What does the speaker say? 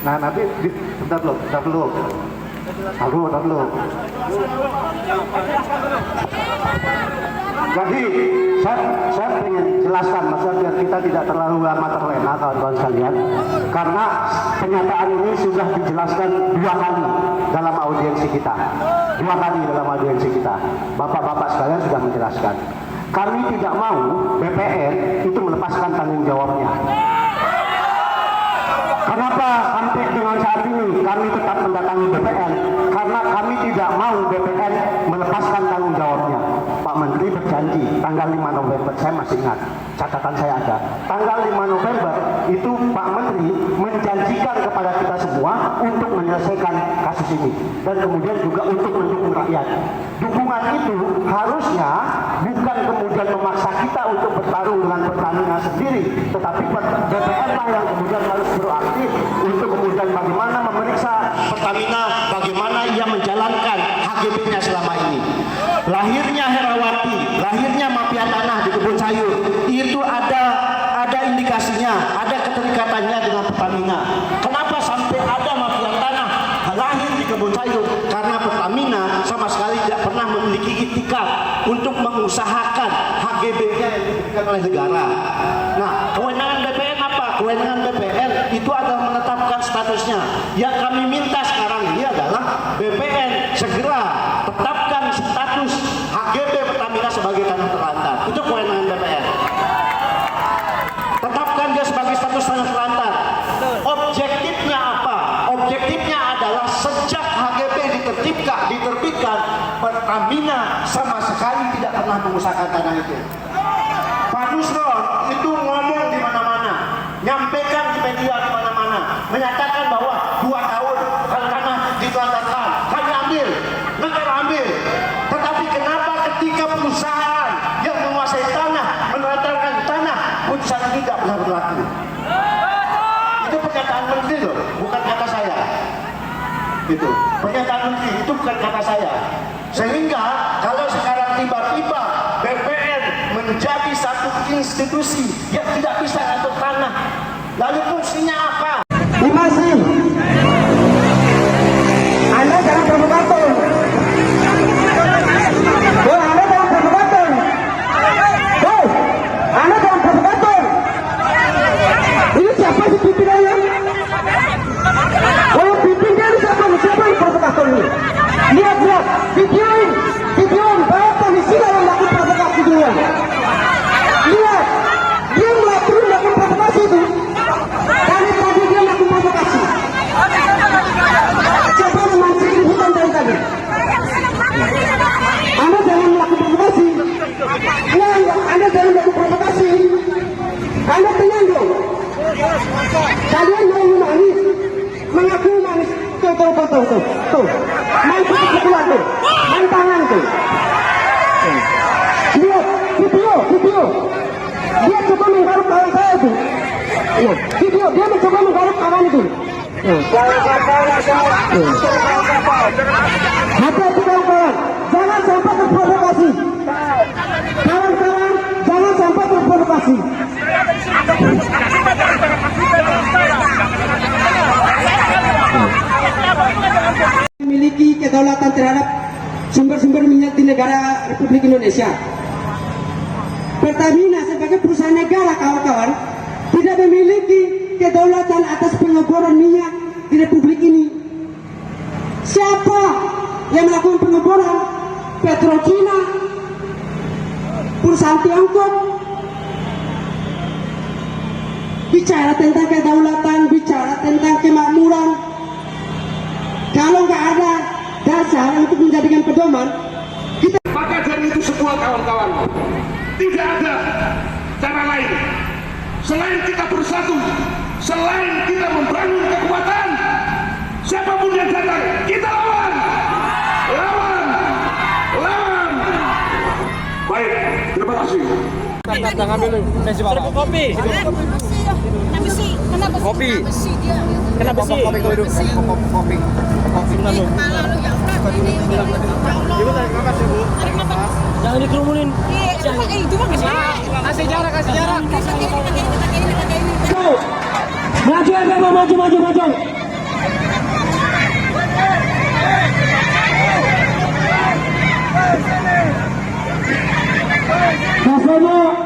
Nah nanti bentar dulu. Jadi saya ingin jelaskan maksudnya biar kita tidak terlalu lama terlena kawan-kawan sekalian, karena pernyataan ini sudah dijelaskan dua kali dalam audiensi kita. Bapak-bapak sekalian sudah menjelaskan. Kami tidak mau BPN itu melepaskan tanggung jawabnya. Kenapa sampai dengan saat ini kami tetap mendatangi BPN? Karena kami tidak mau BPN melepaskan tanggung jawabnya. Pak Menteri berjanji tanggal 5 November, saya masih ingat, catatan saya ada. Tanggal 5 November itu Pak Menteri menjanjikan kepada kita semua untuk menyelesaikan kasus ini. Dan kemudian juga untuk mendukung rakyat. Dukungan itu harusnya bukan kemudian memaksa kita untuk bertarung dengan Pertamina sendiri, tetapi BPN lah yang kemudian harus beraktif untuk kemudian bagaimana memeriksa Pertamina, bagaimana ia menjalankan HGB-nya selama ini. Lahirnya Herawati, lahirnya mafia tanah di Kebun Sayur, itu ada indikasinya, ada keterikatannya dengan Pertamina. Kenapa sampai ada mafia tanah lahir di Kebun Sayur? Karena Pertamina sama sekali tidak pernah memiliki itikad untuk mengusahakan HGB-nya yang diberikan oleh negara. Nah, kewenangan BPN apa? Kewenangan BPN itu adalah menetapkan statusnya. Yang kami minta sekarang ini adalah BPN segera tetapkan status HGB Pertamina sebagai tanah terlantar. Itu kewenangan BPN. Tetapkan dia sebagai status tanah terlantar. Objektifnya apa? Objektifnya adalah sejak HGB diterbitkan, Pertamina sama sekali tidak pernah mengusahakan tanah itu. Pak Nusron itu ngomong di mana-mana, nyampaikan di media di mana-mana, menyatakan bahwa 2 tahun kalau tanah ditelantarkan, kami ambil, negara ambil. Tetapi kenapa ketika perusahaan yang menguasai tanah menelantarkan tanah, putusan ini tidak pernah berlaku? Itu pernyataan menteri loh, bukan kata saya. Itu pernyataan menteri, itu bukan kata saya. Sehingga kalau sekarang tiba-tiba BPN menjadi satu institusi yang tidak bisa ngatur tanah, lalu fungsinya apa? Terima kasih. Anda jangan provokator. Anda jangan provokator. Anda jangan provokator. Ini siapa sih pimpinannya? Pimpinnya ini siapa yang provokator ini? Lihat, videoin bahwa polisi yang melakukan provokasi dulu. Lihat, dia melakukan provokasi itu. Dari tadi dia melakukan provokasi. Coba memancing di hutan dari tadi. Anda jangan melakukan provokasi. Anda jangan melakukan provokasi. Anda tenang dong. Kalian mau humanis, mengaku humanis. Tuh. Main pukul-pukulan tuh. Main tangan tuh. Lihat, video. Dia coba menggaruk kawan saya tuh. Video, dia mencoba menggaruk kawan itu. Hati-hati kawan-kawan. Jangan sampai terprovokasi. Kawan-kawan, jangan sampai terprovokasi. Memiliki kedaulatan terhadap sumber-sumber minyak di negara Republik Indonesia. Pertamina sebagai perusahaan negara, kawan-kawan, tidak memiliki kedaulatan atas pengeboran minyak di Republik ini. Siapa yang melakukan pengeboran? Petrocina, perusahaan Tiongkok. Bicara tentang kedaulatan, bicara tentang kemakmuran. Kalau nggak ada dasar untuk menjadikan pedoman, kita maka dari itu semua kawan-kawan, tidak ada cara lain selain kita bersatu, selain kita membangun kekuatan. Siapapun yang datang, kita lawan. Baik, terima kasih. Tangan dulu. Kopi. Kenapa kopi? Kenapa sih? Kopi. Jangan dikerumunin. Itu mah kesini. Kasih jarak. maju. Rasanya